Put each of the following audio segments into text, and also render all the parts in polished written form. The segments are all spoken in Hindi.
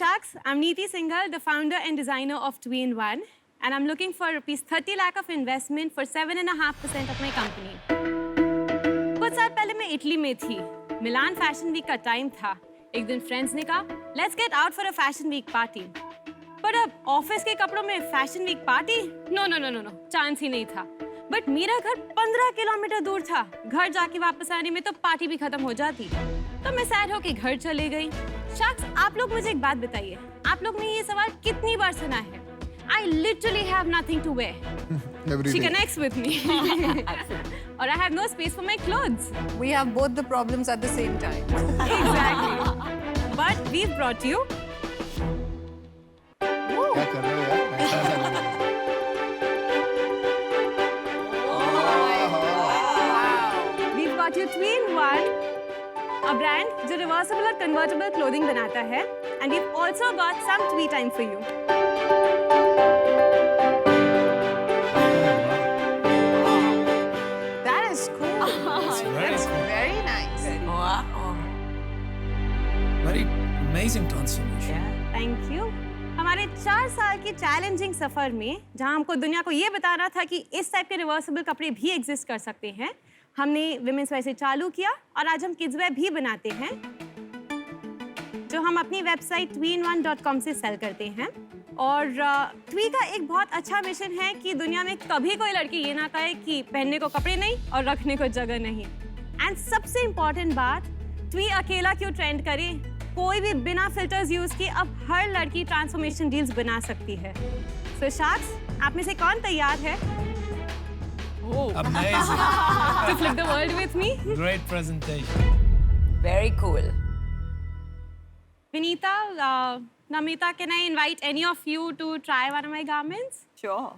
Shaks, I'm Neeti Singhal, the founder and designer of 2-in-1, and I'm looking for rupees 30 lakh of investment for 7.5% of my company. कुछ साल पहले मैं इटली में थी, मिलान फैशन वीक का टाइम था। एक दिन फ्रेंड्स ने कहा, let's get out for a fashion week party. पर अब ऑफिस के कपड़ों में fashion week party? No, chance ही नहीं था। बट मेरा घर 15 किलोमीटर दूर था। घर जाके वापस आने में तो पार्टी भी खत्म हो जाती। तो मैं सैड होके घर चले गई। शख्स, आप लोग मुझे एक बात बताइए, आप लोग ने ये सवाल कितनी बार सुना है? I literally have nothing to wear. She connects with me. Or I have no space for my clothes. We have both the problems at the same time. Exactly. But we've brought you. क्या कर रहे हो यार? We've got you 2-in-1, a brand जो reversible और convertible clothing बनाता है, and we've also got some twee time for you. That is cool. That's very nice. Wow. Very amazing transformation. Thank you. हमारे 4 साल की चैलेंजिंग सफर में जहां हमको दुनिया को ये बताना था कि इस टाइप के रिवर्सिबल कपड़े भी एग्जिस्ट कर सकते हैं, हमने विमेंस वेयर से चालू किया और आज हम किड्स वेयर भी बनाते हैं, जो हम अपनी वेबसाइट 2in1.com से सेल करते हैं। और ट्वी का एक बहुत अच्छा मिशन है कि दुनिया में कभी कोई लड़की ये ना कहे कि पहनने को कपड़े नहीं और रखने को जगह नहीं। एंड सबसे इम्पोर्टेंट बात, ट्वी अकेला क्यों ट्रेंड करे? कोई भी बिना फिल्टर्स यूज किए अब हर लड़की ट्रांसफॉर्मेशन डील्स बना सकती है। सो शाक्स, आप में से कौन तैयार है? Amazing. To flip the world with me? Great presentation. Very cool. Vinita, Namita, can I invite any of you to try one of my garments? Sure.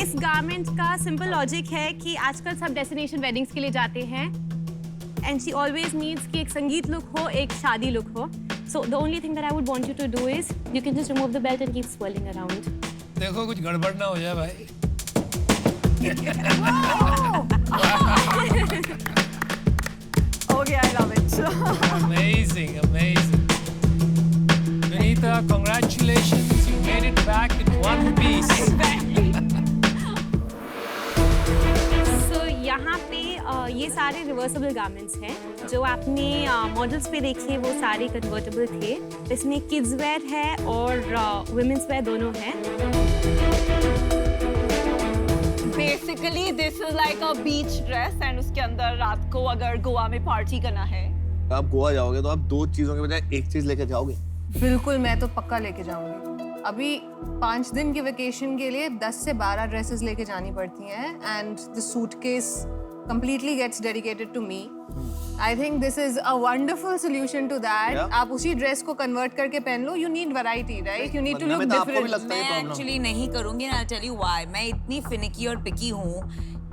इस गारमेंट का सिंपल लॉजिक है कि आजकल सब डेस्टिनेशन वेडिंग्स के लिए जाते हैं, एंड शी ऑलवेज नीड्स कि एक संगीत लुक हो, एक शादी लुक हो। So the only thing that I would want you to do is you can just remove the belt and keep swelling around. देखो कुछ गड़बड़ ना हो जाए भाई। Okay, I love it. Amazing, amazing. Vinita, congratulations. You made it back in one piece. सो यहाँ पे ये सारे रिवर्सिबल गारमेंट्स हैं जो आपने मॉडल्स पे देखे, वो सारे कन्वर्टेबल थे। इसमें किड्स वेयर है और वुमेन्स वेयर दोनों हैं। Basically, this is like a beach dress and उसके अंदर रात को अगर गोवा में पार्टी करना है। आप गोवा जाओगे तो आप 2 चीजों के बजाय एक चीज लेके जाओगे? बिल्कुल, मैं तो पक्का लेके जाऊंगी। अभी 5 दिन की वेकेशन के लिए 10 से 12 ड्रेसेस लेके जानी पड़ती हैं, and the suitcase completely gets dedicated to me. I think this is a wonderful solution to that. Yeah. आप उसी ड्रेस को कन्वर्ट करके पहन लो. You need variety, right? You need to look different. मैं एक्चुअली नहीं करूंगी ना, I'll tell you why. मैं इतनी फिनिकी और पिकी हूँ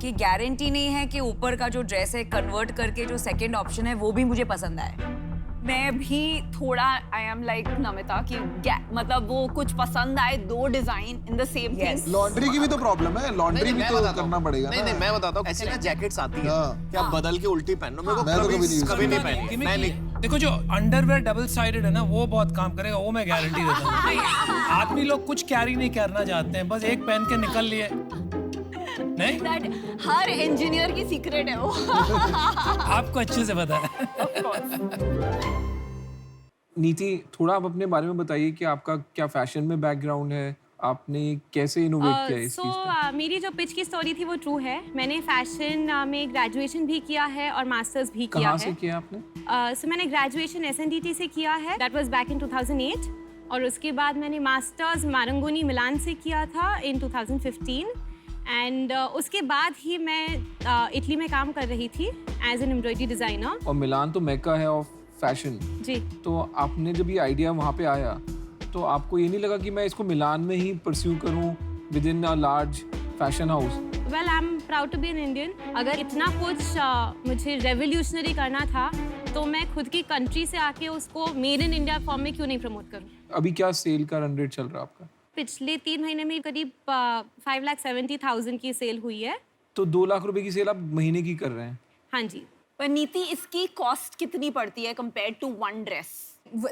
कि गारंटी नहीं है कि ऊपर का जो ड्रेस है कन्वर्ट करके जो सेकंड ऑप्शन है वो भी मुझे पसंद आए। मैं भी थोड़ा आई एम लाइक नमिता कि मतलब वो कुछ पसंद आए 2 design in the same thing. Laundry की भी तो प्रॉब्लम है, लॉन्ड्री भी तो करना पड़ेगा। नहीं, मैं बताता हूँ, ऐसी ना जैकेट्स आती है कि आप बदल के उल्टी पहनो। मेरे को मैं तो कभी नहीं पहनी। मैं नहीं। देखो जो अंडरवेयर डबल साइडेड है ना, वो बहुत काम करेगा, वो मैं गारंटी देता हूँ। आदमी लोग कुछ कैरी नहीं करना चाहते हैं, बस एक पहन के निकल लिए। नहीं, दैट हर इंजीनियर की सीक्रेट है वो। आपको अच्छे से पता है। नीति, थोड़ा आप अपने बारे में बताइए कि आपका क्या फैशन में बैकग्राउंड है, आपने कैसे इनोवेट किया इस चीज़ पे? मेरी जो पिच की स्टोरी थी वो ट्रू है। मैंने फैशन में ग्रेजुएशन भी किया है और मास्टर्स भी किया है। कहाँ से किया आपने? सो मैंने ग्रेजुएशन SNDT से किया है, दैट वाज बैक इन 2008, और उसके बाद मैंने मास्टर्स मारंगोनी मिलान से किया था इन 2015, एंड उसके बाद ही मैं इटली में काम कर रही थी एज एन एम्ब्रॉयडरी डिज़ाइनर। और मिलान तो मेका है ऑफ फैशन जी। तो आपने जब ये आइडिया वहाँ पे आया तो आपको ये नहीं लगा कि मैं इसको मिलान में ही परस्यू करूँ within a large fashion house? Well, I am proud to be an Indian. अगर इतना कुछ मुझे रेवोल्यूशनरी करना था तो मैं खुद की कंट्री से आके उसको मेड इन इंडिया फॉर्म में क्यों नहीं प्रमोट करूँ? अभी क्या सेल का रन रेट चल रहा है आपका? पिछले 3 महीने में करीब 5,70,000 की सेल हुई है। तो 2 लाख रुपए की सेल आप महीने की कर रहे हैं? हाँ जी। पर नीति इसकी कॉस्ट कितनी पड़ती है compare to one dress?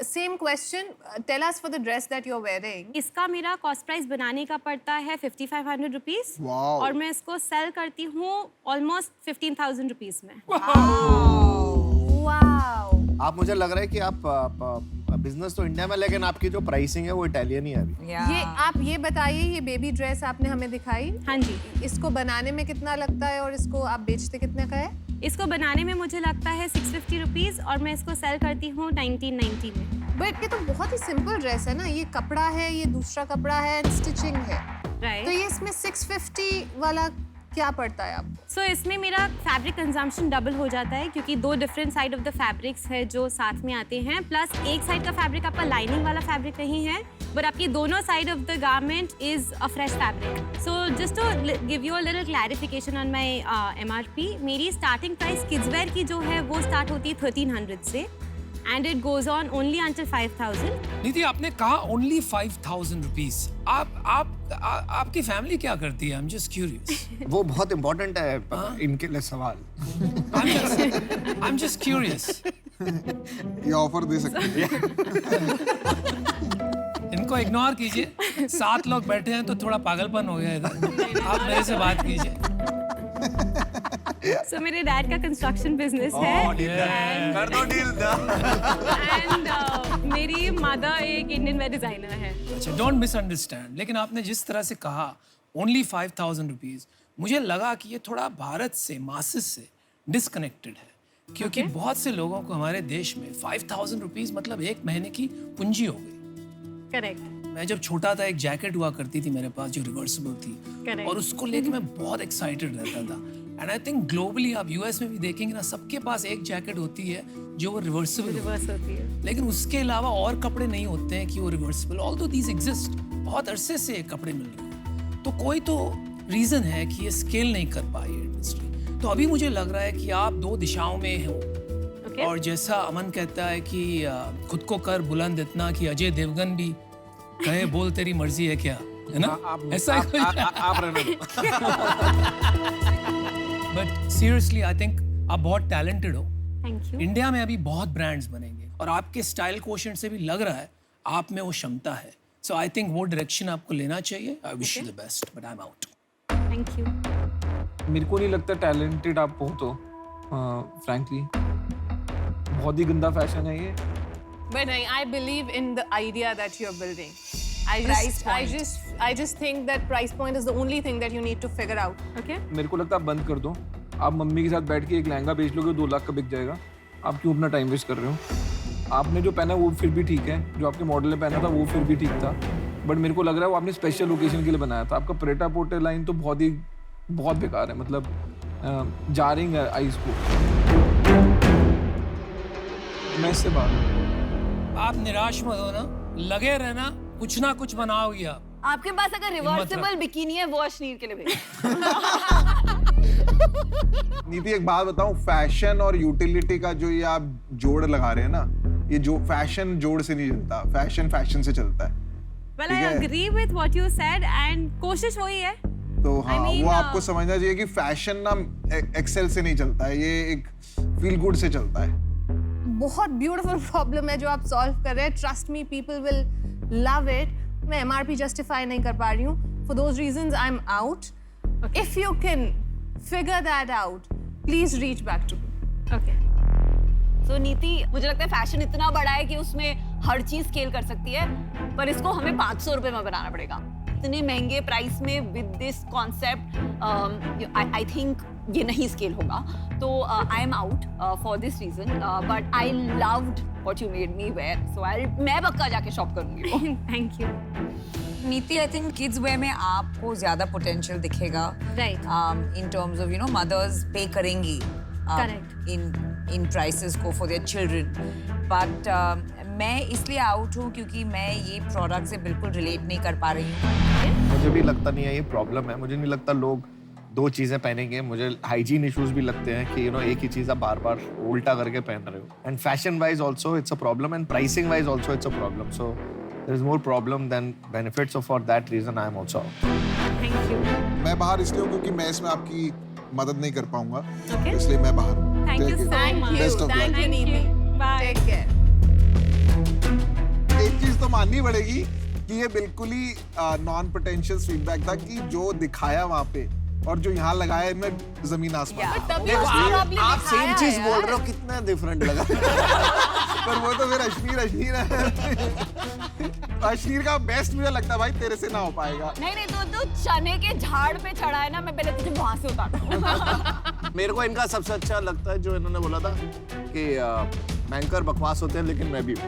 Same question. Tell us for the dress that you're wearing. इसका मेरा कॉस्ट प्राइस बनाने का पड़ता है 5,500 रुपीज़ और मैं इसको सेल करती हूँ ऑलमोस्ट 15,000 रुपीज़ में। Wow. आप मुझे लग रहा है कि आप बिजनेस तो इंडिया में, लेकिन आपकी जो प्राइसिंग है वो इटालियन ही है अभी। ये आप ये बताइए, ये बेबी ड्रेस आपने हमें दिखाई, हाँ जी। इसको बनाने में कितना लगता है और इसको आप बेचते कितने का है? इसको बनाने में मुझे लगता है 650 रुपीज़ और मैं इसको सेल करती हूँ 1990 में। बट ये तो बहुत ही सिंपल ड्रेस है ना, ये कपड़ा है, ये दूसरा कपड़ा है, स्टिचिंग है, तो राइट। ये इसमें 650 वाला क्या पड़ता है आपको? सो इसमें मेरा फैब्रिक कंजम्पशन डबल हो जाता है क्योंकि 2 different side of the fabrics है जो साथ में आते हैं, प्लस एक साइड का फैब्रिक आपका लाइनिंग वाला फैब्रिक नहीं है बट आपकी दोनों side of the garment is a fresh fabric. So just to give you a little clarification on my MRP, मेरी स्टार्टिंग प्राइस किड्स वेयर की जो है वो स्टार्ट होती है 1300 से and it goes on only until 5,000। Nidhi, आपने कहा ओनली 5,000 रुपीज। आपकी फैमिली क्या करती है? I am just curious. वो बहुत इंपॉर्टेंट है इनके लिए सवाल। I am just curious. ये ऑफर दे सकते हैं। इनको इग्नोर कीजिए, 7 लोग बैठे हैं तो थोड़ा पागलपन हो गया इधर। आप मेरे से बात कीजिए। सो मेरे डैड का कंस्ट्रक्शन बिजनेस है कर दो डील। एंड मेरी मदर एक इंडियन वेयर डिजाइनर है। अच्छा, डोंट मिसअंडरस्टैंड, लेकिन आपने जिस तरह से कहा ओनली 5,000 रुपीज, मुझे लगा कि ये थोड़ा भारत से, मासेस से डिस्कनेक्टेड है, क्योंकि बहुत से लोगों को हमारे देश में 5,000 रुपीज मतलब 1 महीने की पूंजी हो गई। करेक्ट। मैं जब छोटा था एक जैकेट हुआ करती थी मेरे पास जो रिवर्सिबल थी, Correct. और उसको लेके मैं बहुत एक्साइटेड रहता था। एंड आई थिंक ग्लोबली आप यूएस में भी देखेंगे ना, सबके पास एक जैकेट होती है जो वो रिवर्सिबल रिवर्स होती है। लेकिन उसके अलावा और कपड़े नहीं होते हैं कि वो रिवर्सिबल। ऑल्दो दीज एग्जिस्ट, बहुत अरसे से ये कपड़े मिल रहे हैं, तो कोई तो रीजन है कि ये स्केल नहीं कर पाई है इंडस्ट्री। तो अभी मुझे लग रहा है कि आप 2 दिशाओं में हो। Okay. और जैसा अमन कहता है कि खुद को कर बुलंद इतना कि अजय देवगन भी कहे बोल तेरी मर्जी है क्या, है ना? ऐसा ही कुछ। आप रहने दो। बट सीरियसली आई थिंक आप बहुत टैलेंटेड हो। Thank you. इंडिया में अभी बहुत ब्रांड्स बनेंगे और आपके स्टाइल कोशेंट से भी लग रहा है आप में वो क्षमता है। सो आई थिंक वो डायरेक्शन आपको लेना चाहिए। आई wish you the best, but I am out. Thank you. मेरे को नहीं लगता टैलेंटेड आप हो तो, फ्रैंकली बहुत ही गंदा फैशन है ये। But I believe in the idea that you're building. Price I just think that price point is the only thing that you need to figure out. Okay. मेरे को लगता है आप बंद कर दो। आप मम्मी के साथ बैठ के एक लहंगा बेच लोगे, 2 लाख का बिक जाएगा। आप क्यों अपना टाइम वेस्ट कर रहे हो? आपने जो पहना वो फिर भी ठीक है, जो आपके मॉडल ने पहना था वो फिर भी ठीक था, बट मेरे को लग रहा है वो आपने स्पेशल ओकेजन के लिए बनाया था। आपका प्रेटा पोटे लाइन तो बहुत बेकार है, मतलब जारिंग है आइज को। मैं इससे बात आप निराश मत हो ना, लगे रहना, कुछ ना कुछ बनाओगे आप। आपके पास अगर रिवर्सिबल बिकिनी है वो अश्नीर के लिए भेज। नीति, एक बात बताऊं, फैशन और यूटिलिटी का जो ये आप जोड़ लगा रहे हैं ना, ये जो फैशन जोड़ से नहीं चलता, फैशन से चलता है। Well, ठीक I है। agree with what you said and कोशिश वही है। तो हाँ, mean, वो आपको समझना चाहिए कि फैशन ना एक्सेल से नहीं चलता है, ये एक फील गुड से चलता है। बहुत ब्यूटीफुल प्रॉब्लम है जो आप सॉल्व कर रहे हैं। Trust me, people will love it. मैं MRP जस्टिफाई नहीं कर पा रही हूँ। For those reasons I am out. If you can figure that out, please reach back to me. Okay. So Niti, मुझे लगता है फैशन इतना बड़ा है कि उसमें हर चीज स्केल कर सकती है, पर इसको हमें 500 रुपए में बनाना पड़ेगा। इतने महंगे प्राइस में with this concept I think ये नहीं स्केल होगा। तो I am out for this reason, but I loved what you made me wear, so मैं पक्का जाके शॉप करूंगी। Thank you. Niti, I think kids where में आपको ज्यादा पोटेंशियल दिखेगा। Right. In terms of mothers पे करेंगी Correct. in prices को for their children, but मैं इसलिए आउट हूँ क्योंकि मैं ये प्रोडक्ट से बिल्कुल रिलेट नहीं कर पा रही हूँ। मुझे भी लगता नहीं है ये प्रॉब्लम है। मुझे नहीं लगता लोग 2 चीजें पहनेंगे। मुझे हाइजीन इश्यूज भी लगते हैं कि एक ही चीज आप बार-बार उल्टा करके पहन रहे हो। And fashion wise also it's a problem and pricing wise also it's a problem. So there is more problem than benefits. So for that reason, I am also out. Thank you. मैं बाहर इसलिए हूँ क्योंकि मैं इसमें आपकी मदद नहीं कर पाऊंगा, Okay. इसलिए मैं बाहर हूँ। Thank you Take so care. much. Best of luck. Thank you, Neeti. Bye. Take care. एक चीज तो माननी पड़ेगी कि ये बिल्कुल ही नॉन प्रेटेंशियस फीडबैक था कि जो दिखाया वहाँ पे और जो यहाँ लगाया इनमें जमीन आसमान है। तभी देखो, उसको आपने आप सेम दिखाया चीज है बोल यार। रहे हो, कितना डिफरेंट लगा। पर वो तो फिर अश्नीर है। अश्नीर का बेस्ट मुझे लगता है भाई तेरे से ना हो पाएगा। नहीं तो चने के झाड़ पे चढ़ा है ना, मैं पहले तुझे वहां से उतारूं। मेरे को इनका सबसे अच्छा लगता है जो इन्होंने बोला था कि बैंकर बकवास होते हैं लेकिन मैं भी हूँ।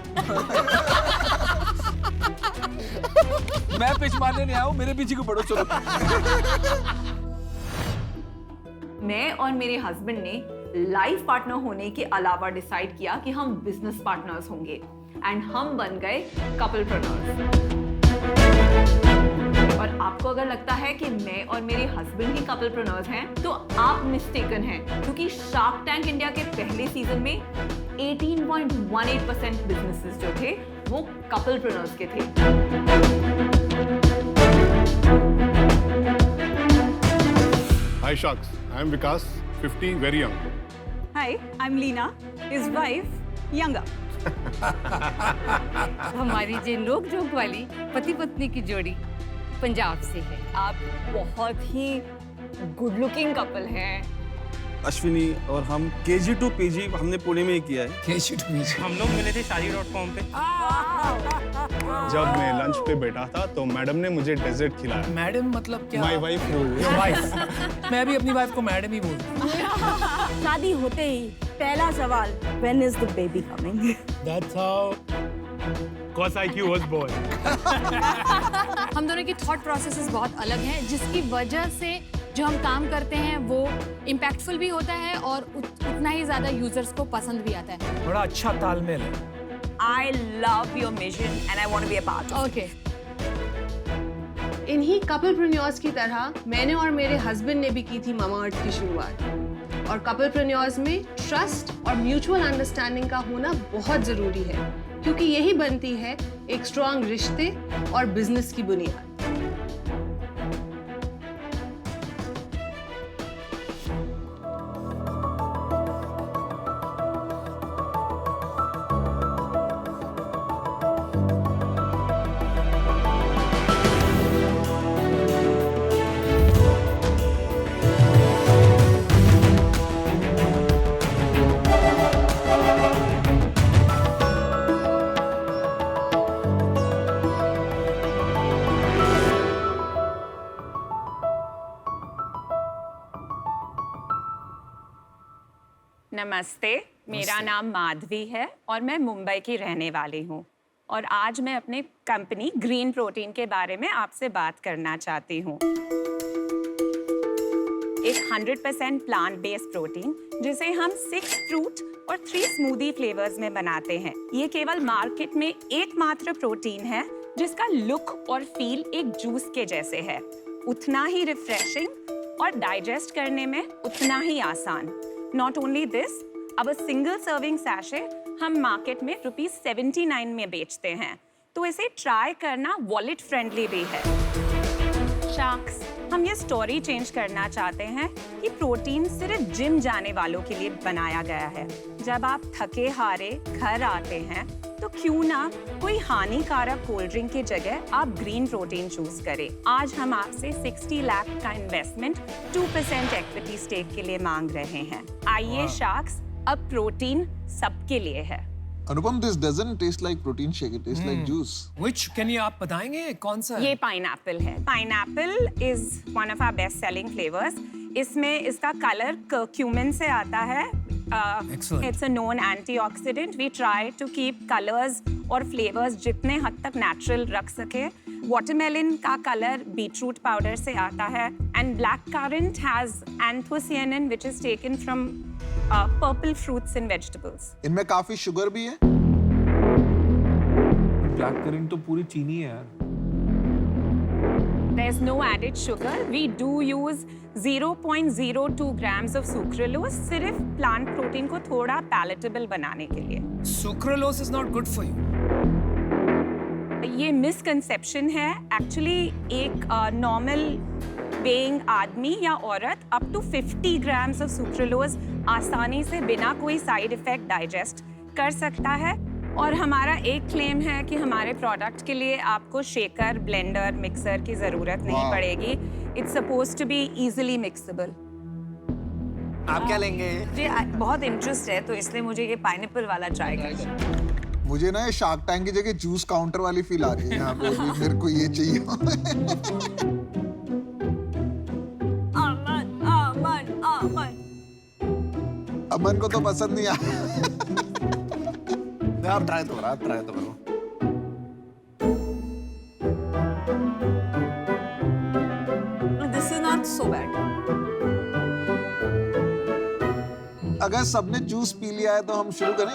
मैं पिच मारने नहीं आया हूँ, मेरे पीछे को पड़ो चलो। मैं और मेरे हस्बैंड ने लाइफ पार्टनर होने के अलावा डिसाइड किया कि हम बिजनेस पार्टनर्स होंगे एंड हम बन गए कपलप्रेन्योर्स। और आपको अगर लगता है कि मैं और मेरे हस्बैंड ही कपलप्रेन्योर्स हैं तो आप मिस्टेकन हैं, क्योंकि शार्क टैंक इंडिया के पहले सीजन में 18.18% बिजनेसेस जो थे वो कपलप्रेन्योर्स के थे। Hi Sharks, I am Vikas, 50, very young. Hi, I'm Leena, his wife, younger. हमारी जे नोक झोंक वाली पति पत्नी की जोड़ी पंजाब से है। आप बहुत ही गुड लुकिंग कपल हैं। अश्विनी और हम KG to PG हमने पुणे में ही किया है। हम लोग मिले थे shaadi.com पे। जब मैं लंच पे बैठा था तो मैडम ने मुझे डेजर्ट खिलाया। मैडम मतलब क्या? My wife. वाइफ। मैं भी अपनी वाइफ को मैडम ही बोलता हूँ। शादी होते ही पहला सवाल when is the baby coming? That's how Cos IQ was born. हम दोनों की थॉट प्रोसेसेस बहुत अलग हैं, जिसकी वजह से जो हम काम करते हैं वो इम्पैक्टफुल भी होता है और उतना ही ज्यादा यूजर्स को पसंद भी आता है। बड़ा अच्छा तालमेल है। I love your mission and I want to be a part of it. Okay. इन्हीं कपलप्रेन्योर्स की तरह मैंने और मेरे हस्बैंड ने भी की थी मामाअर्थ की शुरुआत। और कपलप्रेन्योर्स में ट्रस्ट और म्यूचुअल अंडरस्टैंडिंग का होना बहुत जरूरी है, क्योंकि यही बनती है एक स्ट्रॉन्ग रिश्ते और बिजनेस की बुनियाद। नमस्ते, मेरा नाम माधवी है और मैं मुंबई की रहने वाली हूँ और आज मैं अपने कंपनी ग्रीन प्रोटीन के बारे में आपसे बात करना चाहती हूँ। एक 100% प्लांट बेस्ड प्रोटीन जिसे हम 6 फ्रूट और 3 स्मूदी फ्लेवर्स में बनाते हैं। ये केवल मार्केट में एकमात्र प्रोटीन है जिसका लुक और फील एक जूस के जैसे है, उतना ही रिफ्रेशिंग और डाइजेस्ट करने में उतना ही आसान। Not only this, अब सिंगल सर्विंग सैशे हम मार्केट में ₹79 में बेचते हैं, तो इसे ट्राई करना वॉलेट फ्रेंडली भी है। शार्क्स, हम ये स्टोरी चेंज करना चाहते हैं कि प्रोटीन सिर्फ जिम जाने वालों के लिए बनाया गया है। जब आप थके हारे घर आते हैं तो क्यों ना कोई हानिकारक कोल्ड ड्रिंक की जगह आप ग्रीन प्रोटीन चूज करें। आज हम आपसे 60 लाख का इन्वेस्टमेंट 2% इक्विटी स्टेक के लिए मांग रहे हैं। आइए शार्क्स, अब प्रोटीन सबके लिए है। अनुपम, this doesn't taste like protein shake, it tastes like juice. Which can you आप बताएंगे कौन सा? ये पाइनएप्पल है। Pineapple is one of our best selling flavours. इसमें इसका कलर कर्क्यूमिन से आता है। It's a known antioxidant. We try to keep colours और फ्लेवर्स जितने हद तक नेचुरल रख सके। वाटरमेलन का कलर बीटरूट पाउडर से आता है and black currant has anthocyanin which is taken from purple fruits and vegetables. इनमें काफी शुगर भी है। ब्लैक करंट तो पूरी चीनी है यार। There's no added sugar. We do use 0.02 grams of sucralose सिर्फ plant protein को थोड़ा palatable बनाने के लिए। Sucralose is not good for you. ये मिसकंसेप्शन है। एक्चुअली एक नॉर्मल बेइंग आदमी या औरत up to 50 grams of sucralose आसानी से बिना कोई साइड इफेक्ट डाइजेस्ट कर सकता है। और हमारा एक क्लेम है कि हमारे प्रोडक्ट के लिए आपको शेकर, ब्लेंडर, मिक्सर की ज़रूरत नहीं पड़ेगी। It's supposed to be easily mixable. आप क्या लेंगे? मुझे बहुत इंटरेस्ट है तो इसलिए मुझे ये पाइनएप्पल वाला ट्राई करना। मुझे ना ये शार्क टैंक की जगह जूस काउंटर वाली फील आ रही है यहाँ पे भी, मेरे को ये चाहिए। अमन को तो पसंद नहीं आया। आप ट्राई तो करो, आप ट्राई तो करो। This is not so bad. अगर सबने जूस पी लिया है तो हम शुरू करें।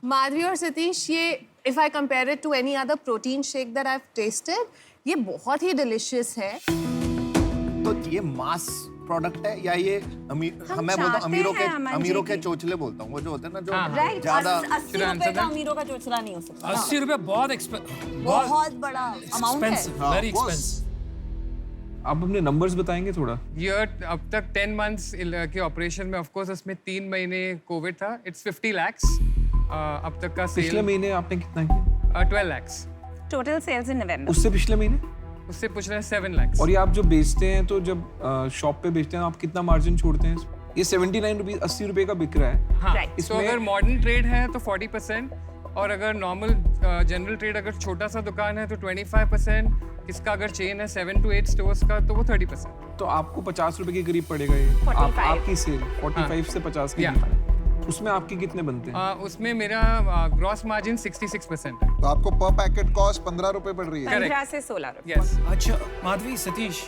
माधवी और सतीश, ये if I compare it to any other protein shake that I have tested, ये बहुत ही डिलीशियस है। तो ये मास प्रोडक्ट है या ये मैं बोलता हूँ अमीरों के चोचले बोलता हूँ, वो जो होते हैं ना जो राइट, ज्यादा 80 रुपए का अमीरों का चोचला नहीं हो सकता। 80 रुपए बहुत बहुत बड़ा अमाउंट है। Very expensive. आप अपने नंबर्स बताएंगे थोड़ा? ये अब तक 10 मंथ्स के ऑपरेशन में, ऑफ कोर्स उसमें 3 महीने कोविड था। इट्स 50 lakhs अब तक का सेल। पिछले महीने आपने कितना किया? 12 lakhs। टोटल सेल्स इन नवंबर। उससे पिछले महीने? उससे पूछ रहे हैं 7 lakhs। और ये आप जो बेचते हैं तो जब शॉप पे बेचते हैं आप कितना मार्जिन छोड़ते हैं? ये 79 रुपीज 80 रुपए का बिक रहा है। हाँ, तो अगर मॉडर्न ट्रेड है तो 40%, और अगर नॉर्मल जनरल ट्रेड अगर छोटा सा दुकान है तो 25%, इसका अगर चेन है 7 to 8 स्टोर्स का तो वो 30%। तो आपको 50 रुपए के करीब पड़ेगा ये। आपकी सेल 45 से 50 के करीब। उसमें आपके कितने बनते हैं? उसमें मेरा ग्रॉस मार्जिन 66% है। तो आपको पर पैकेट कॉस्ट 15 रुपए पड़ रही है। 15 से 16 रुपए। यस। अच्छा माधवी, सतीश,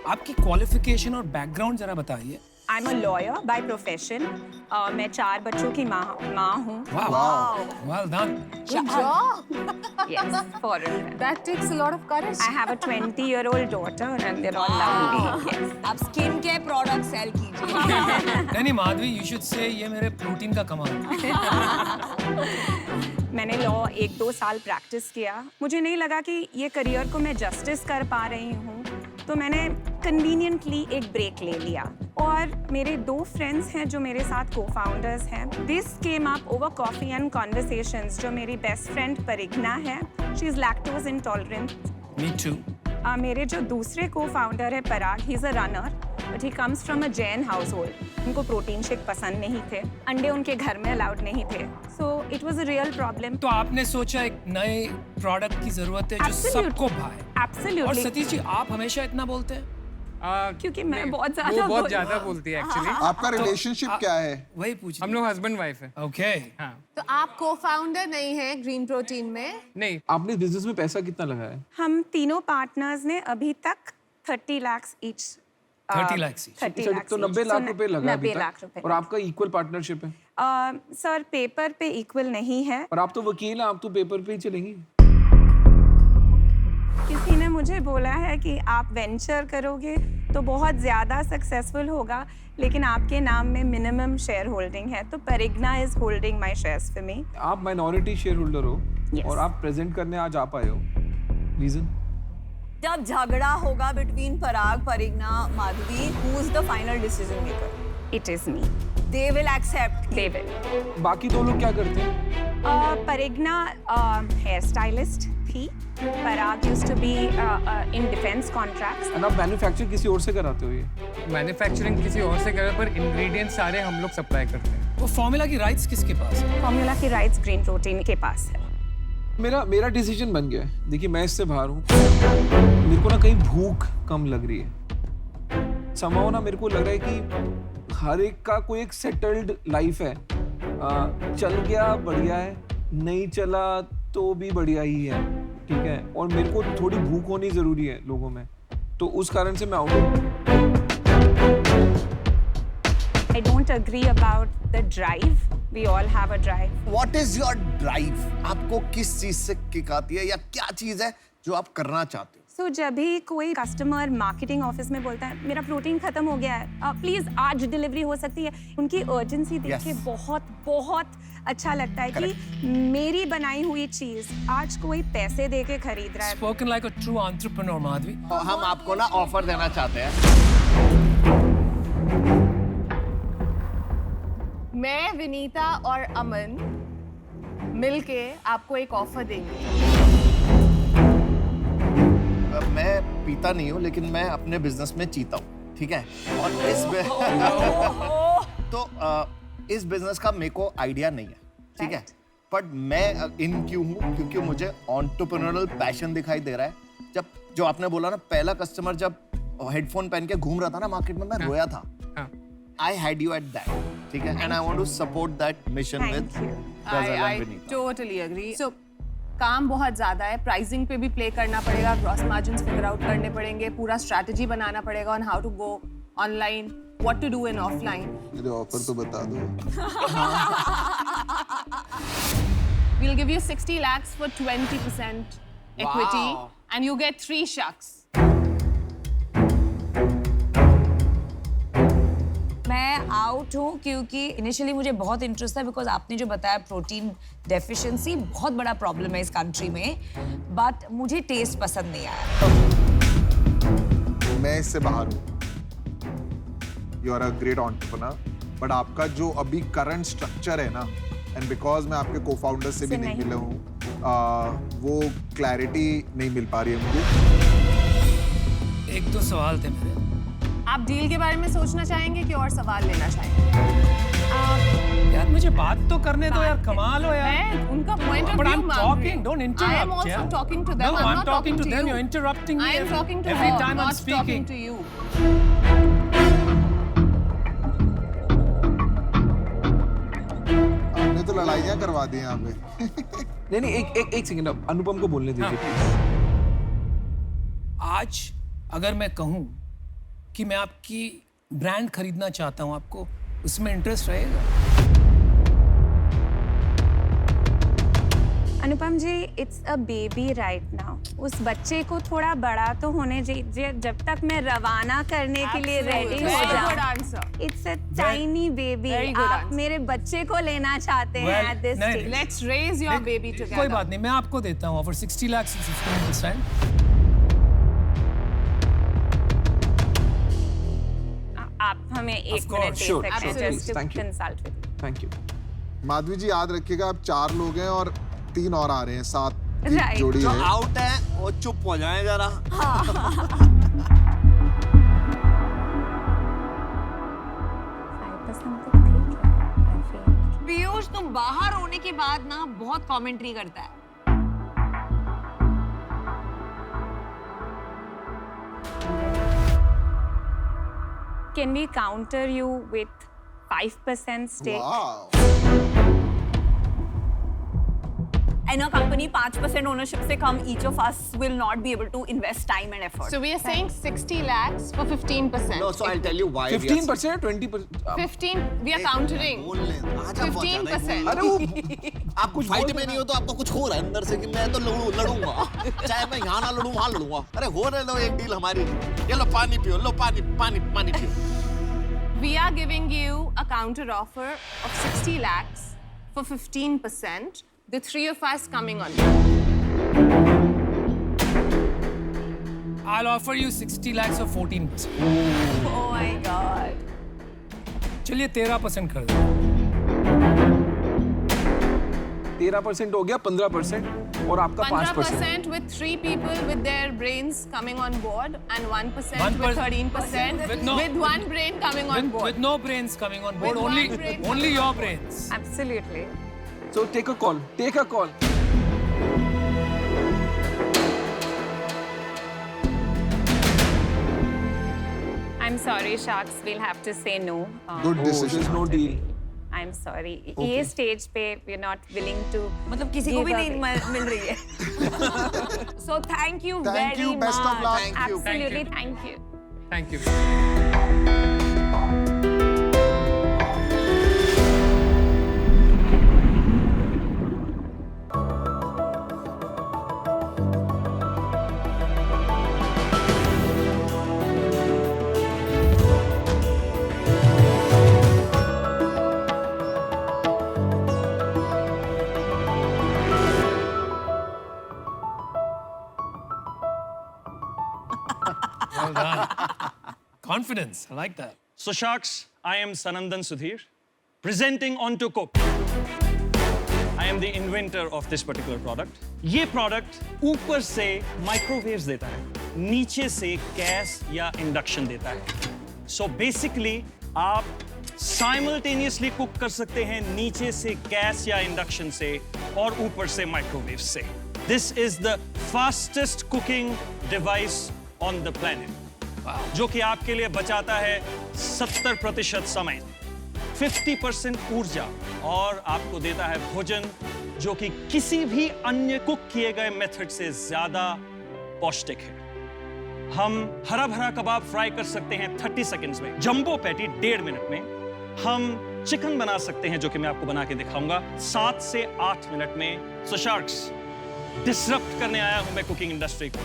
आपकी क्वालिफिकेशन और बैकग्राउंड जरा बताइए। I am a lawyer by profession. मैं 4 बच्चों की माँ हूँ। Well done. Good job. Yes, foreign. That takes a lot of courage. I have a 20-year-old daughter and they're all lovely. Yes. आप स्किन केयर प्रोडक्ट सेल कीजिए। नहीं माधवी, यू शुड से ये मेरे प्रोटीन का कमाल। मैंने लॉ 1-2 साल प्रैक्टिस किया। मुझे नहीं लगा कि ये करियर को मैं जस्टिस कर पा रही हूँ, तो मैंने कन्वीनियंटली एक ब्रेक ले लिया। और मेरे 2 फ्रेंड्स हैं जो मेरे साथ को-फाउंडर्स हैं। This came up over coffee and conversations. जो मेरी बेस्ट फ्रेंड परिग्ना है, she is lactose intolerant. Me too. मेरे जो दूसरे को-फाउंडर है Parag, he is a runner but he comes from a Jain household. उनको प्रोटीन शेक पसंद नहीं थे, अंडे उनके घर में अलाउड नहीं थे, so it was a real problem. तो आपने सोचा एक नए प्रोडक्ट की जरूरत है जो सबको भाए। एब्सोल्युटली। और सतीश जी, आप हमेशा इतना बोलते हैं? क्योंकि मैं बहुत ज्यादा बोलती है एक्चुअली। आपका रिलेशनशिप क्या है? वही पूछ। हम लोग हस्बैंड वाइफ है। ओके। हाँ। तो आप को-फाउंडर नहीं हैं ग्रीन प्रोटीन में? नहीं। आपने बिजनेस में पैसा कितना लगाया? हम तीनों पार्टनर्स ने अभी तक 30 lakhs each. 30 lakhs each। 30 lakhs तो 90 लाख रुपए लगा अभी 90 लाख तक। रुपए। और आपका इक्वल पार्टनरशिप है? सर पेपर पे इक्वल नहीं है। और आप तो वकील हैं, आप तो पेपर पे ही चलेंगी। किसी ने मुझे बोला है कि आप वेंचर करोगे तो बहुत ज़्यादा सक्सेसफुल होगा, लेकिन आपके नाम में मिनिमम शेयर होल्डिंग है, तो Parigna is holding my shares for me. आप माइनॉरिटी शेयर होल्डर हो। Yes. और आप प्रेजेंट करने आज आ पाए हो। रीजन? जब झगड़ा होगा between Parag, Parigna, Madhavi, who is the final decision maker? It is me. They will accept. They will. बाकी 2 लोग क्या करते हैं? परिग्ना हेयर स्टाइलिस्ट थी। Parag used to be in defence contracts. और आप मैन्युफैक्चर किसी और से कराते हो? ये मैन्युफैक्चरिंग किसी और से करे, पर इंग्रेडिएंट्स सारे हम लोग सप्लाई करते हैं। वो फॉर्मूला की राइट्स किसके पास है? फॉर्मूला की राइट्स ग्रीन प्रोटीन के पास है। मेरा डिसीजन बन गया है। देखिए, मैं इससे बाहर हूँ। मेरे को ना कहीं भूख कम लग रही है। समाओ ना मेरे को लग रहा है कि हर एक का कोई एक सेटल्ड लाइफ है। चल गया बढ़िया है, नहीं चला तो भी बढ़िया ही है, ठीक है। और मेरे को थोड़ी भूख होनी जरूरी है लोगों में, तो उस कारण से मैं आउट हूँ। I don't agree about the drive. We all have a drive. What is your drive? आपको किस चीज से किक आती है या क्या चीज है जो आप करना चाहते हो? सो जब भी कोई कस्टमर मार्केटिंग ऑफिस में बोलता है मेरा प्रोटीन खत्म हो गया है, प्लीज आज डिलीवरी हो सकती है, उनकी अर्जेंसी देख के बहुत बहुत अच्छा लगता है कि मेरी बनाई हुई चीज आज कोई पैसे दे के खरीद रहा है। Spoken like a true entrepreneur, Madhavi. हम आपको ना ऑफर देना चाहते हैं। मैं, विनीता और अमन मिलके आपको एक ऑफर देंगे। मैं पीता नहीं हूँ, लेकिन मैं अपने बिजनेस में जीता हूँ, ठीक है? और इस बिजनेस का मेरे को आइडिया नहीं है, ठीक है? बट मैं इन क्यों हूँ? क्योंकि मुझे एंटरप्रेन्योरल पैशन दिखाई दे रहा है। जब जो आपने बोला ना, पहला कस्टमर जब हेडफोन पहन के घूम रहा था ना मार्केट में, मैं रोया था। I had you at that, ठीक है? And I want to support that mission with Ghazal and Vinita. Totally agree. So काम बहुत ज्यादा है, प्राइसिंग पे भी प्ले करना पड़ेगा, ग्रॉस मार्जिन्स फिगर आउट करने पड़ेंगे, पूरा स्ट्रैटेजी बनाना पड़ेगा on how to go online, what to do in offline. मेरे ऑफर तो बता दो। We'll give you 60 lakhs for 20% equity and you get 3 shucks. मैं आउट हूँ क्योंकि इनिशियली मुझे बहुत इंटरेस्ट था, बिकॉज आपने जो बताया प्रोटीन डेफिशिएंसी बहुत बड़ा प्रॉब्लम है इस कंट्री में, बट मुझे टेस्ट पसंद नहीं आया। मैं इससे बाहर हूँ। You are a great entrepreneur, but आपका जो अभी करंट स्ट्रक्चर है ना, एंड बिकॉज मैं आपके को फाउंडर से भी नहीं मिला हूँ, वो क्लैरिटी नहीं मिल पा रही है मुझे। एक दो सवाल थे मेरे। आप डील के बारे में सोचना चाहेंगे कि और सवाल लेना चाहेंगे? यार मुझे बात तो करने दो यार, कमाल हो यार। मैं उनका point of But view I'm talking, don't interrupt. I am also yeah? talking to them. No, I'm I'm not talking to them. you. You're interrupting me I am talking to every her, time I'm not talking speaking. to you. आपने तो लड़ाइयाँ करवा दी यहाँ पे। नहीं एक सेकंड, अनुपम को बोलने दीजिए। आज अगर मैं कहूँ कि मैं आपकी ब्रांड खरीदना चाहता हूँ, आपको उसमें इंटरेस्ट रहेगा? Anupam ji, it's a baby right now. उस बच्चे को थोड़ा बड़ा तो होने दीजिए जब तक मैं रवाना करने के लिए रेडी हो जाऊं। It's a tiny baby. आप मेरे बच्चे को लेना चाहते हैं at this stage. Let's raise your baby together. कोई बात नहीं, मैं आपको देता हूँ ऑफर 60 लाख से 15%। आप हमें 1 मिनट दे सकते हैं just to consult with. Thank you. Madhavi ji याद रखिएगा, आप 4 लोग हैं और 3 और आ रहे हैं, 7 Right. जोड़ी जो है। आउट है वो चुप हो जाए जरा। पीयूष, तुम बाहर होने के बाद ना बहुत कमेंट्री करता है। Can we counter you with 5% stake? Wow. In a company, 5% ownership से कम, each of us will not be able to invest time and effort. So we are saying 60 lakhs for 15%. No, so I'll tell you why. 15% 20%? 15, we are countering. 15%. अरे वो आप कुछ फाइट में नहीं हो तो आपको कुछ हो रहा है अंदर से कि मैं तो लड़ूंगा, चाहे मैं यहाँ ना लड़ूं वहाँ लड़ूंगा। अरे हो रहे लो एक डील हमारी। ये लो पानी पियो, लो पानी पियो। We are giving you a counter offer of 60 lakhs for 15%. The 3 of us coming on. I'll offer you 60 lakhs for 14%। Oh my God. चलिए 13% कर दो। 13% हो गया, 15% और आपका 5%। 15% with 3 people with their brains coming on board and 1% with 13% with 1 brain coming on board. With no brains coming on board, With only one brain. only your brains। Absolutely. So take a call. Take a call. I'm sorry, Sharks. We'll have to say no. Good decision. There's no deal. I'm sorry. ये स्टेज पे we're not willing to. मतलब किसी को भी नहीं मिल रही है। So thank you very Thank you. Best of much. luck. Absolutely. Thank you. Thank you. confidence. I like that. So Sharks, I am Sanandan Sudhir, presenting on to Cook. I am the inventor of this particular product. ये product ऊपर से microwaves देता है, नीचे से गैस या इंडक्शन देता है. So basically आप simultaneously cook कर सकते हैं नीचे से गैस या इंडक्शन से और ऊपर से माइक्रोवेव से. This is the fastest cooking device on the planet. जो कि आपके लिए बचाता है 70% समय, 50% ऊर्जा और आपको देता है भोजन जो कि किसी भी अन्य कुक किए गए मेथड से ज्यादा पौष्टिक है. हम हरा भरा कबाब फ्राई कर सकते हैं 30 सेकंड्स में, जंबो पैटी 1.5 मिनट में. हम चिकन बना सकते हैं जो कि मैं आपको बना के दिखाऊंगा 7 से 8 मिनट में. सो शार्क्स, डिसरप्ट करने आया हूं मैं कुकिंग इंडस्ट्री को.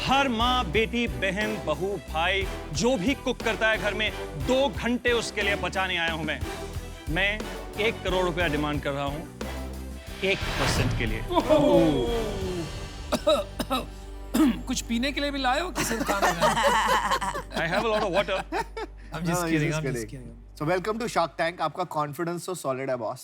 हर माँ, बेटी, बहन, बहू, भाई जो भी कुक करता है घर में 2 घंटे उसके लिए बचाने आया हूं मैं 1 करोड़ रुपया डिमांड कर रहा हूं 1% के लिए. कुछ पीने के लिए भी लाए हो कि सिर्फ खाना खाना? I have a lot of water. I'm just kidding. I'm just kidding. So welcome to Shark Tank. आपका कॉन्फिडेंस तो सॉलिड है बॉस.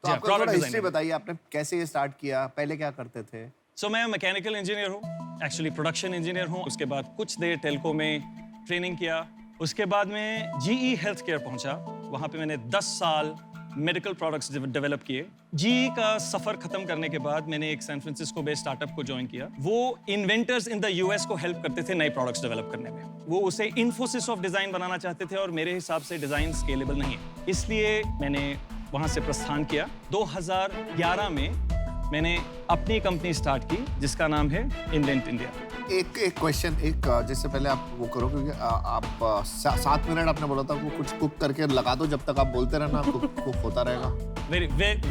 तो जी, आपका product थोड़ा हिस्ट्री designer. बताइए, आपने कैसे ये स्टार्ट किया, पहले क्या करते थे? So मैं मैकेनिकल इंजीनियर हूँ, एक्चुअली प्रोडक्शन इंजीनियर हूँ. उसके बाद कुछ देर टेलको में ट्रेनिंग किया. उसके बाद में GE हेल्थ केयर पहुंचा. वहाँ पे मैंने 10 साल मेडिकल प्रोडक्ट्स डेवलप किए. GE का सफर खत्म करने के बाद मैंने एक सैन फ्रांसिस्को बेस्ड स्टार्टअप को ज्वाइन किया. वो इन्वेंटर्स इन द US को हेल्प करते थे नए प्रोडक्ट्स डेवलप करने में. वो उसे इन्फोसिस ऑफ डिजाइन बनाना चाहते थे और मेरे हिसाब से डिजाइन स्केलेबल नहीं है, इसलिए मैंने वहाँ से प्रस्थान किया. 2011 में मैंने अपनी कंपनी स्टार्ट की जिसका नाम है इन्वेंट इंडिया. एक क्वेश्चन, जिससे पहले आप वो करो, क्योंकि आप 7 मिनट आपने बोला था वो कुछ कुक करके लगा दो, जब तक आप बोलते रहना कुक होता रहेगा.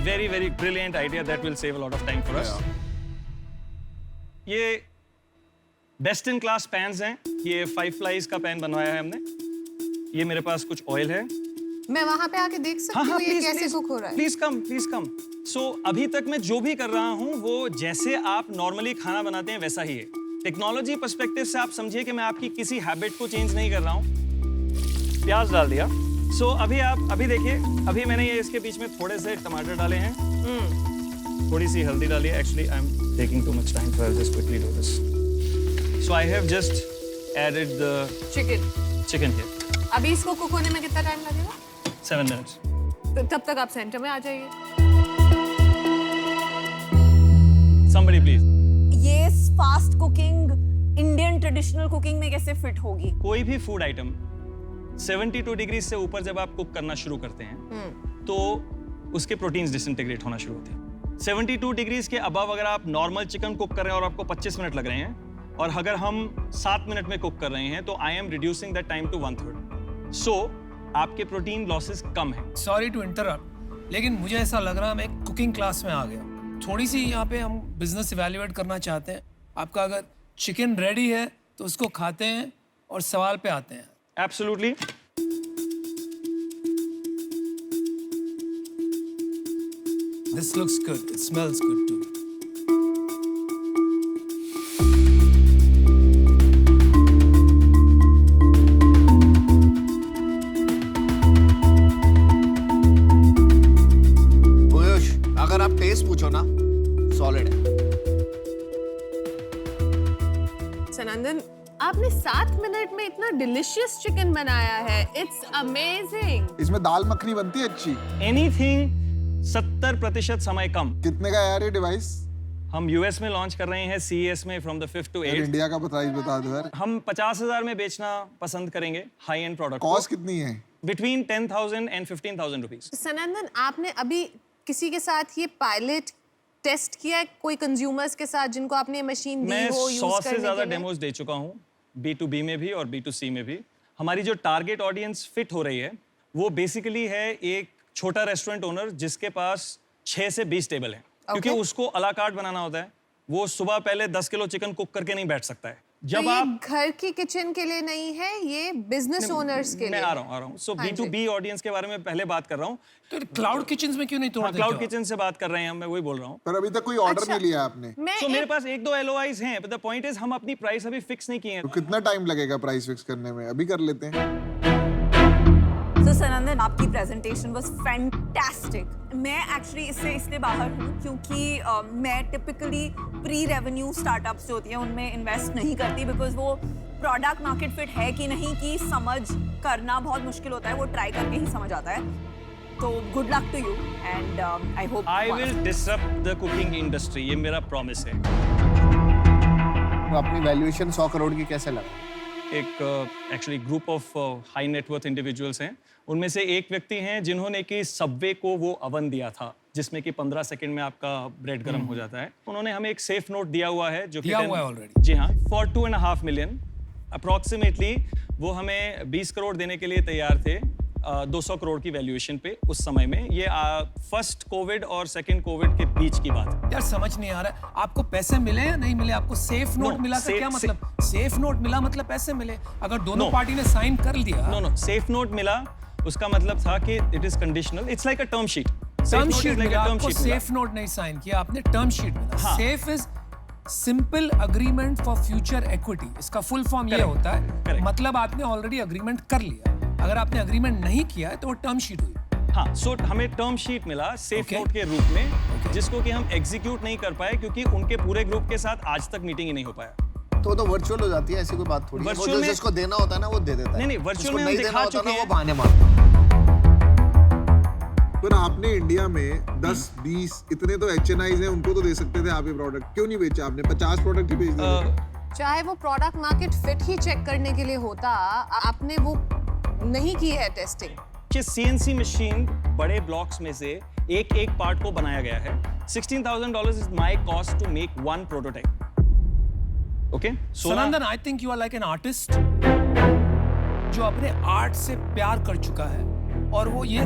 very brilliant idea that will save a lot of time for us. ये बेस्ट इन क्लास पैन्स हैं. ये 5 फ्लाइज का पैन बनवाया है हमने. ये मेरे पास कुछ ऑयल है. मैं वहाँ पे आके देख सकती हूँ ये कैसे कुक हो रहा है? Please come. सो अभी तक मैं जो भी कर रहा हूँ वो जैसे आप नॉर्मली खाना बनाते हैं वैसा ही है. टेक्नोलॉजी पर्सपेक्टिव से आप समझिए कि मैं आपकी किसी हैबिट को चेंज नहीं कर रहा हूँ. प्याज डाल दिया. सो अभी देखिए, अभी मैंने ये इसके बीच में थोड़े से टमाटर डाले हैं, थोड़ी सी हल्दी डाली है. Actually I am taking too much time, so I will just quickly do this. So I have just added the chicken here. अभी इसको कुक होने में कितना टाइम लगेगा? 7 मिनट्स. तो तब तक आप सेंटर में आ जाइए. Somebody please. ये fast cooking Indian traditional cooking में कैसे फिट होगी? कोई भी फूड आइटम 72 डिग्री से ऊपर जब आप कुक करना शुरू करते हैं तो उसके प्रोटीन्स डिसइंटीग्रेट होना शुरू होते हैं. 72 डिग्रीज के अबव अगर आप नॉर्मल चिकन कुक कर रहे हैं और आपको 25 मिनट लग रहे हैं और अगर हम 7 मिनट में कुक कर रहे हैं तो I am reducing that time to 1/3. सो आपके प्रोटीन लॉसेस कम है. सॉरी टू इंटरप्ट, लेकिन मुझे ऐसा लग रहा है मैं एक कुकिंग क्लास में आ गया. थोड़ी सी यहाँ पे हम बिजनेस इवैल्यूएट करना चाहते हैं. आपका अगर चिकन रेडी है तो उसको खाते हैं और सवाल पे आते हैं. Absolutely. This looks good. It smells good too. अगर आप टेस्ट पूछो ना, सॉलिड है. सनंदन, आपने 7 मिनट में इतना डिलिशियस चिकन बनाया है. It's amazing. इसमें दाल मखनी बनती है अच्छी. एनीथिंग 70% समय कम. कितने का यार ये डिवाइस? हम यूएस में लॉन्च कर रहे हैं CES में from the 5th to 8th. India का प्राइस बता दो यार. हम 50,000 में बेचना पसंद करेंगे हाई एंड प्रोडक्ट. कॉस्ट कितनी है? Between 10,000 and 15,000 rupees. सनंदन, आपने अभी किसी के साथ ये पायलट टेस्ट किया है, कोई कंज्यूमर्स के साथ जिनको आपने मशीन दी मैं हो यूज 100 करने से ज्यादा के लिए? डेमोज दे चुका हूँ, B2B में भी और B2C में भी. हमारी जो टारगेट ऑडियंस फिट हो रही है वो बेसिकली है एक छोटा रेस्टोरेंट ओनर जिसके पास 6 से 20 टेबल है. क्योंकि उसको अला कार्ट बनाना होता है. वो सुबह पहले 10 किलो चिकन कुक करके नहीं बैठ सकता है. जब तो आप ये घर की किचन के लिए नहीं है, ये बिजनेस ओनर्स के लिए. मैं आ रहा हूँ. सो B2B ऑडियंस के बारे में पहले बात कर रहा हूँ. तो क्लाउड किचन में क्यों नहीं तोड़ देते? क्लाउड किचन से बात कर रहे हैं हम, मैं वही बोल रहा हूँ. पर अभी तक कोई ऑर्डर नहीं लिया आपने. तो मेरे पास 1-2 LOIs हैं, but the point is हम अपनी प्राइस अभी फिक्स नहीं किए हैं. तो कितना टाइम लगेगा प्राइस फिक्स करने में? अभी कर लेते हैं. So Sanandan, आपकी presentation was fantastic. मैं एक्चुअली इससे इसलिए बाहर हूँ क्योंकि मैं टिपिकली प्री रेवेन्यू स्टार्टअप्स जो होती हैं उनमें इन्वेस्ट नहीं करती बिकॉज वो प्रोडक्ट मार्केट फिट है कि नहीं की समझ करना बहुत मुश्किल होता है, वो ट्राई करके ही समझ आता है. तो good luck to you and I hope I will disrupt the cooking industry, ये मेरा प्रॉमिस है. तो अपनी वैल्यूएशन 100 करोड़ की कैसे लगा? एक actually group of high net worth individuals हैं, उनमें से एक व्यक्ति हैं जिन्होंने कि सबवे को वो अवन दिया था जिसमें कि 15 सेकंड में आपका ब्रेड गर्म हो जाता है. उन्होंने हमें एक सेफ नोट दिया हुआ है जो दिया हुआ है ऑलरेडी. जी हाँ, फॉर 2.5 मिलियन अप्रॉक्सीमेटली वो हमें 20 करोड़ देने के लिए तैयार थे 200 करोड़ की वैल्यूएशन पे उस समय में. ये फर्स्ट कोविड और सेकंड कोविड के बीच की बात है. यार समझ नहीं आ रहा है, आपको पैसे मिले या नहीं मिले? आपको सेफ नोट मिला का क्या मतलब? सेफ नोट मिला मतलब पैसे मिले. अगर दोनों पार्टी ने साइन कर लिया. नो सेफ नोट मिला उसका मतलब था कि it is conditional, it's like a term sheet. Term sheet मिला आपको, सेफ नोट नहीं साइन किया आपने, टर्म शीट मिला. Safe is simple agreement for future equity. इसका फुल फॉर्म ये होता है, मतलब आपने ऑलरेडी अग्रीमेंट कर लिया. अगर आपने अग्रीमेंट नहीं किया है तो वो टर्म शीट हुई. हाँ, सो हमें टर्म शीट मिला सेफ नोट के रूप में, जिसको कि हम एग्जीक्यूट नहीं कर पाए क्योंकि उनके पूरे ग्रुप के साथ आज तक मीटिंग ही नहीं हो पाया. तो वर्चुअल हो जाती है, ऐसी कोई बात थोड़ी है. वो जो जिसको देना होता है ना वो दे देता है. नहीं वर्चुअल में हम नहीं दिखा चुके हैं, हैं. वो बहाने मारता है. पर आपने इंडिया में 10-20 इतने तो HNIs हैं, उनको तो दे सकते थे आप ये प्रोडक्ट. क्यों नहीं बेचा आपने? 50 प्रोडक्ट ही बेच दिए. चाहे वो प्रोडक्ट मार्केट फिट ही चेक करने के लिए होता, आपने वो नहीं की है टेस्टिंग. कि CNC मशीन बड़े ब्लॉक्स में से एक एक पार्ट को बनाया गया है. $16,000 is my cost to make one prototype. Okay Sanandan, I think you are like an artist जो अपने आर्ट से प्यार कर चुका है और वो ये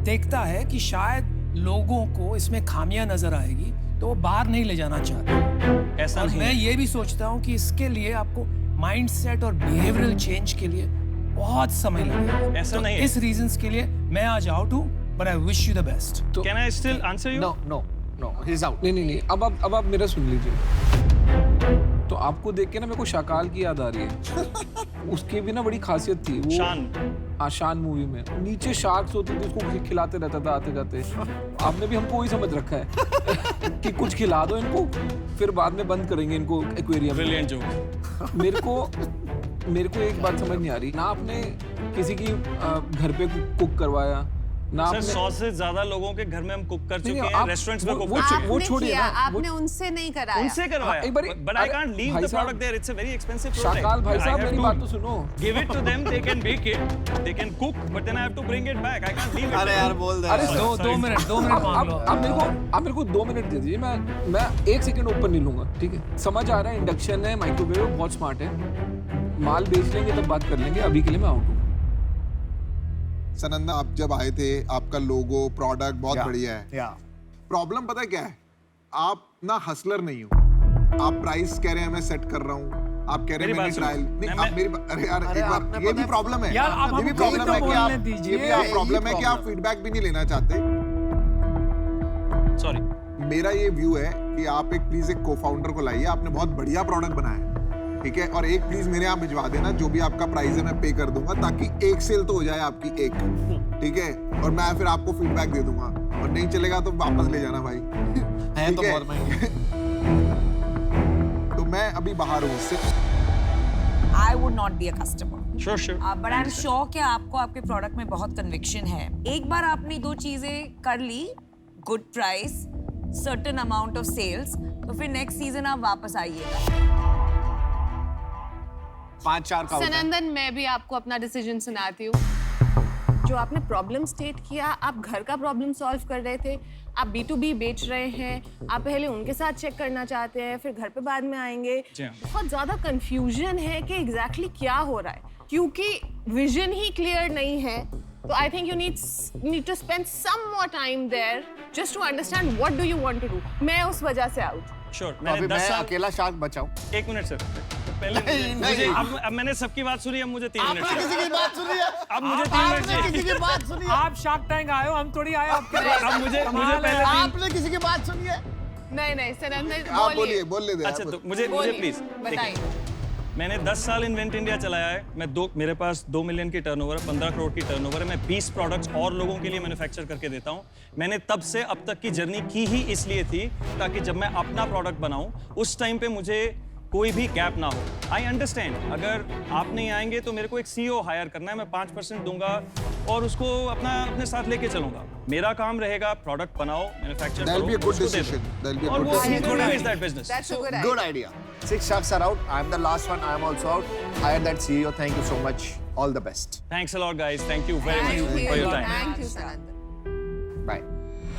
देखता है कि शायद लोगों को इसमें खामियां नजर आएगी तो वो बाहर नहीं ले जाना चाहता. ऐसा और मैं ये भी सोचता हूँ कि इसके लिए आपको माइंडसेट और बिहेवियरल चेंज के लिए बहुत समय लगेगा. ऐसा तो नहीं है. इस रीजंस के लिए मैं आज आउट हूँ, but I wish you the best. Can I still answer you? No he is out. नहीं अब आप मेरा सुन लीजिए. तो आपको देख के ना मेरे को शाकाल की याद आ रही है. उसकी भी ना बड़ी खासियत थी वो शान मूवी में नीचे शार्क्स होते थे, उसको खिलाते रहता था आते जाते. आपने भी हमको वही समझ रखा है कि कुछ खिला दो इनको, फिर बाद में बंद करेंगे इनको एक्वेरियम. Brilliant joke. मेरे को एक बात समझ नहीं आ रही ना. आपने किसी की घर पे कुक करवाया ना? सर 100 से ज्यादा लोगों के घर में हम कुक कर चुके हैं, रेस्टोरेंट्स में कुक वो छोड़िए ना, आपने उनसे नहीं कराया. उनसे करवाया. But I can't leave the product there, it's a very expensive product. Shakal भाई साहब मेरी बात तो सुनो. Give it to them, they can bake it, they can cook, but then I have to bring it back. I can't leave it. अरे यार बोल दे. अरे 2 मिनट मांग लो. आप मेरे को 2 मिनट दे दीजिए. मैं 1 सेकंड ऊपर नहीं लूंगा, ठीक है? समझ आ रहा है, इंडक्शन है, माइक्रोवेव बहुत स्मार्ट है. माल बेच लेंगे तब बात कर लेंगे, अभी के लिए मैं आउट हूँ. सनंदा, आप जब आए थे आपका लोगो प्रोडक्ट बहुत बढ़िया है. प्रॉब्लम पता है क्या है? आप ना हसलर नहीं हो. आप प्राइस कह रहे हैं मैं सेट कर रहा हूँ, आप कह रहे हैं मैंने ट्रायल नहीं. आप मेरी अरे यार एक बार, ये भी प्रॉब्लम है. ये भी प्रॉब्लम है कि आप ये भी आप प्रॉब्लम है कि आप फीडबैक भी नहीं लेना चाहते. सॉरी, मेरा ये व्यू है कि आप एक प्लीज एक को-फाउंडर को लाइए. आपने बहुत बढ़िया प्रोडक्ट बनाया है, ठीक है? और एक प्लीज मेरे यहाँ भिजवा देना, जो भी आपका प्राइस है मैं पे कर दूंगा, ताकि एक सेल तो हो जाए आपकी एक, ठीक है? और मैं फिर आपको फीडबैक दे दूंगा, और नहीं चलेगा तो वापस ले जाना भाई. है तो बहुत महंगे. तो मैं अभी बाहर हूँ उससे. I would not be a customer. Sure. But I'm sure कि आपको आपके प्रोडक्ट में बहुत कन्विक्शन है. एक बार आपने 2 चीजें कर ली, good price, certain amount of sales, तो फिर नेक्स्ट सीजन आप वापस आइएगा. 5-4 का. सनंदन, मैं भी आपको अपना डिसीजन सुनाती हूँ. जो आपने प्रॉब्लम स्टेट किया, आप घर का प्रॉब्लम सॉल्व कर रहे थे, आप B2B बेच रहे हैं, आप पहले उनके साथ चेक करना चाहते हैं, फिर घर पे बाद में आएंगे. बहुत ज्यादा कंफ्यूजन है कि एग्जैक्टली क्या हो रहा है, क्योंकि विजन ही क्लियर नहीं है. तो I think you need to spend some more time there just to understand what do you want to do. मैं उस वजह से आउट. श्योर. मैं अकेला शार्क बचाऊं. 1 minute sir. पहले मुझे अब मैंने सबकी बात सुनी, अब मुझे 3 मिनट. आपने किसी की बात सुनी है? अब मुझे 3 मिनट चाहिए. किसी की बात सुनी है? आप शार्क टैंक आए हो, हम थोड़ी आए आपके लिए. अब मुझे पहले आपने किसी की बात सुनी है? नहीं सनंदन, आप बोलिए, बोल ले दे. अच्छा, तो मुझे प्लीज बताइए. मैंने 10 साल इन्वेंट इंडिया चलाया है। मेरे पास 2 मिलियन की टर्नओवर है, 15 करोड़ की टर्नओवर है। मैं 20 प्रोडक्ट्स और लोगों के लिए मैन्युफैक्चर करके देता हूँ। मैंने तब से अब तक की जर्नी की ही इसलिए थी ताकि जब मैं अपना प्रोडक्ट बनाऊँ उस टाइम पे मुझे कोई भी गैप ना हो। आई अंडरस्टैंड, अगर आप नहीं आएंगे तो मेरे को एक CEO हायर करना है, मैं 5% दूंगा और उसको अपने साथ लेके चलूंगा। मेरा काम रहेगा प्रोडक्ट बनाओ, मैन्युफैक्चर करो, That'll be a good उसको दे दो। decision. That'll be a और good वो decision. he's gonna raise that business. That's a good idea. Good idea. 6 sharks are out. I'm the last one. I'm also out. Hire that CEO. Thank you so much. All the best. Thanks a lot, guys. Thank you very much for your time. Thank you, Sanandan. Bye.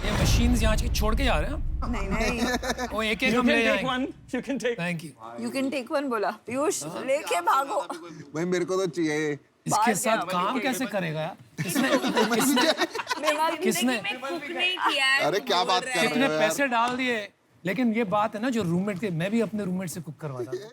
ये मशीन्स यहाँ के छोड़ के जा रहे हैं हम? नहीं नहीं वो एक You हम can ले take जाएंगे। one. You can take. Thank you. You can take one बोला पीयूष लेके भागो भाई मेरे को तो चाहिए इसके साथ काम कैसे करेगा यार? किसने अरे क्या बात कर कितने रहे हो पैसे डाल दिए, लेकिन ये बात है ना जो रूममेट के, मैं भी अपने रूममेट से कुक करवाता था।